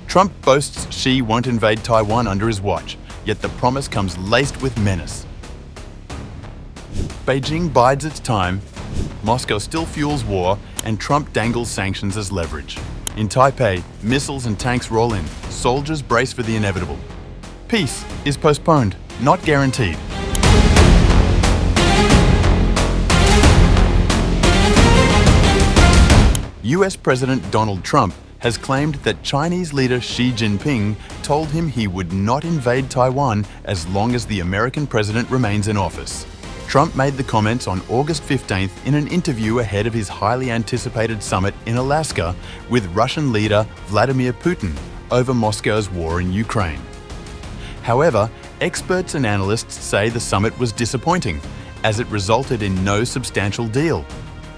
Trump boasts Xi won't invade Taiwan under his watch, yet the promise comes laced with menace. Beijing bides its time, Moscow still fuels war, and Trump dangles sanctions as leverage. In Taipei, missiles and tanks roll in, soldiers brace for the inevitable. Peace is postponed, not guaranteed. US President Donald Trump has claimed that Chinese leader Xi Jinping told him he would not invade Taiwan as long as the American president remains in office. Trump made the comments on August 15th in an interview ahead of his highly anticipated summit in Alaska with Russian leader Vladimir Putin over Moscow's war in Ukraine. However, experts and analysts say the summit was disappointing, as it resulted in no substantial deal.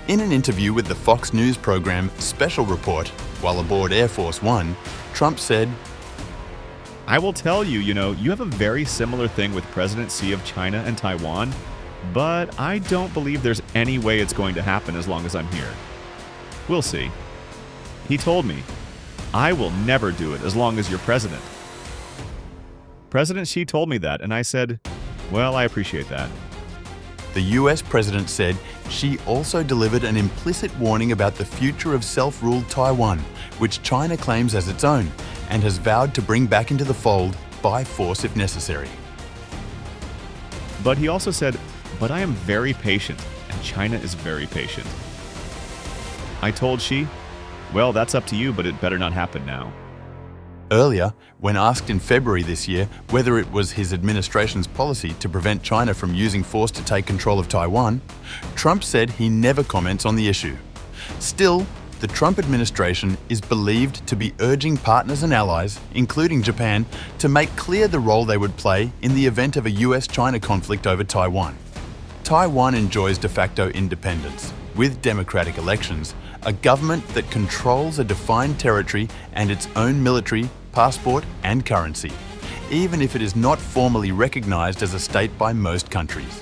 In an interview with the Fox News program Special Report, while aboard Air Force One, Trump said, "I will tell you, you have a very similar thing with President Xi of China and Taiwan, but I don't believe there's any way it's going to happen as long as I'm here. We'll see." He told me, "I will never do it as long as you're president." President Xi told me that, and I said, "Well, I appreciate that." The US president said Xi also delivered an implicit warning about the future of self-ruled Taiwan, which China claims as its own, and has vowed to bring back into the fold by force if necessary. But he also said, "But I am very patient, and China is very patient." I told Xi, "Well, that's up to you, but it better not happen now." Earlier, when asked in February this year whether it was his administration's policy to prevent China from using force to take control of Taiwan, Trump said he never comments on the issue. Still, the Trump administration is believed to be urging partners and allies, including Japan, to make clear the role they would play in the event of a US-China conflict over Taiwan. Taiwan enjoys de facto independence, with democratic elections, a government that controls a defined territory and its own military, passport and currency, even if it is not formally recognized as a state by most countries.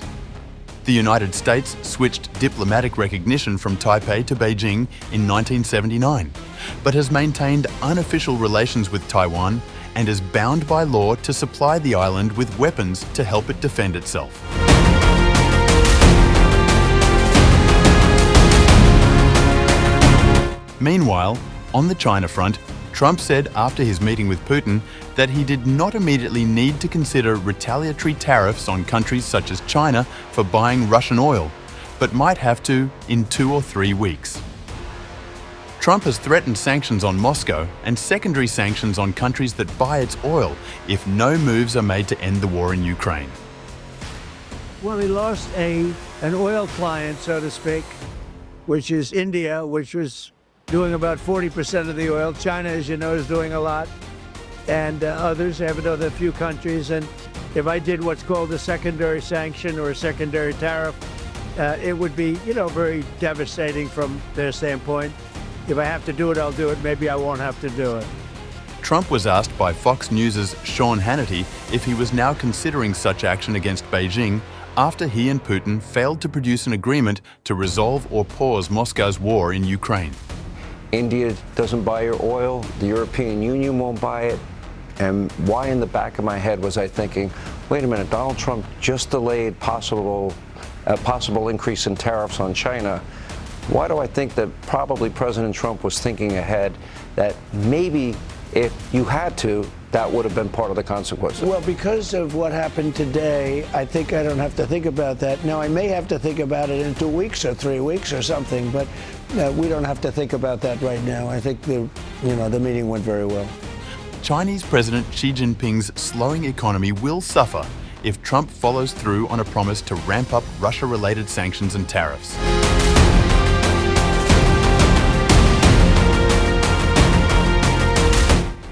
The United States switched diplomatic recognition from Taipei to Beijing in 1979, but has maintained unofficial relations with Taiwan and is bound by law to supply the island with weapons to help it defend itself. Meanwhile, on the China front, Trump said after his meeting with Putin that he did not immediately need to consider retaliatory tariffs on countries such as China for buying Russian oil, but might have to in 2 or 3 weeks. Trump has threatened sanctions on Moscow and secondary sanctions on countries that buy its oil if no moves are made to end the war in Ukraine. Well, he lost an oil client, so to speak, which is India, which was doing about 40% of the oil. China, as you know, is doing a lot. And others have another few countries. And if I did what's called a secondary sanction or a secondary tariff, it would be, very devastating from their standpoint. If I have to do it, I'll do it. Maybe I won't have to do it. Trump was asked by Fox News' Sean Hannity if he was now considering such action against Beijing after he and Putin failed to produce an agreement to resolve or pause Moscow's war in Ukraine. India doesn't buy your oil, the European Union won't buy it, and why in the back of my head was I thinking, wait a minute, Donald Trump just delayed a possible increase in tariffs on China. Why do I think that probably President Trump was thinking ahead that maybe if you had to, that would have been part of the consequences? Well, because of what happened today, I think I don't have to think about that. Now, I may have to think about it in 2 weeks or 3 weeks or something, but we don't have to think about that right now. I think the meeting went very well. Chinese President Xi Jinping's slowing economy will suffer if Trump follows through on a promise to ramp up Russia-related sanctions and tariffs.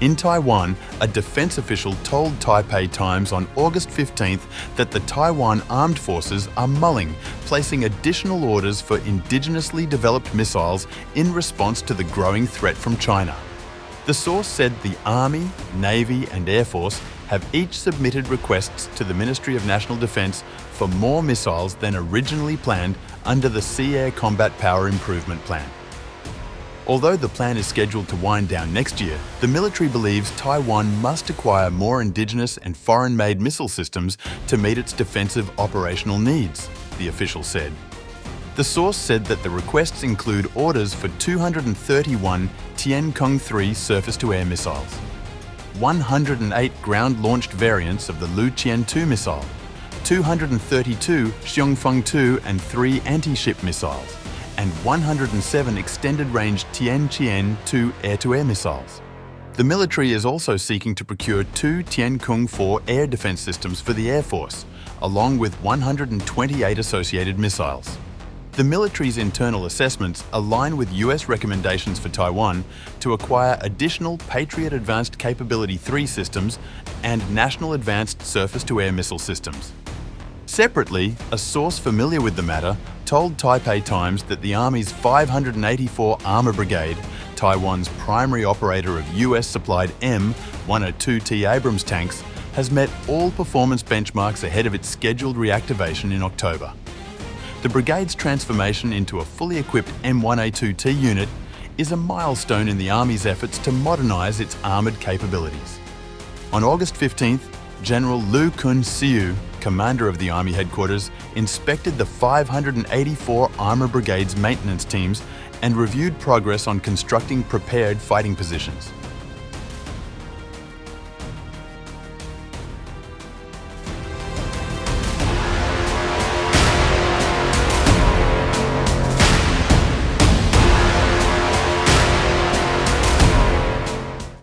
In Taiwan, a defense official told Taipei Times on August 15th that the Taiwan armed forces are mulling, placing additional orders for indigenously developed missiles in response to the growing threat from China. The source said the Army, Navy and Air Force have each submitted requests to the Ministry of National Defense for more missiles than originally planned under the Sea Air Combat Power Improvement Plan. Although the plan is scheduled to wind down next year, the military believes Taiwan must acquire more indigenous and foreign-made missile systems to meet its defensive operational needs, the official said. The source said that the requests include orders for 231 Tiancong-3 surface-to-air missiles, 108 ground-launched variants of the Luqian-2 missile, 232 Xiongfeng-2 and 3 anti-ship missiles, and 107 extended-range Tianqian-2 air-to-air missiles. The military is also seeking to procure 2 Tiancong-4 air defense systems for the Air Force, along with 128 associated missiles. The military's internal assessments align with US recommendations for Taiwan to acquire additional Patriot Advanced Capability 3 systems and National Advanced Surface-to-Air Missile systems. Separately, a source familiar with the matter told Taipei Times that the Army's 584 Armour Brigade, Taiwan's primary operator of US-supplied M102T Abrams tanks, has met all performance benchmarks ahead of its scheduled reactivation in October. The brigade's transformation into a fully equipped M1A2T unit is a milestone in the Army's efforts to modernise its armoured capabilities. On August 15th, General Lu Kun-siu, commander of the Army headquarters, inspected the 584 Armour Brigade's maintenance teams and reviewed progress on constructing prepared fighting positions.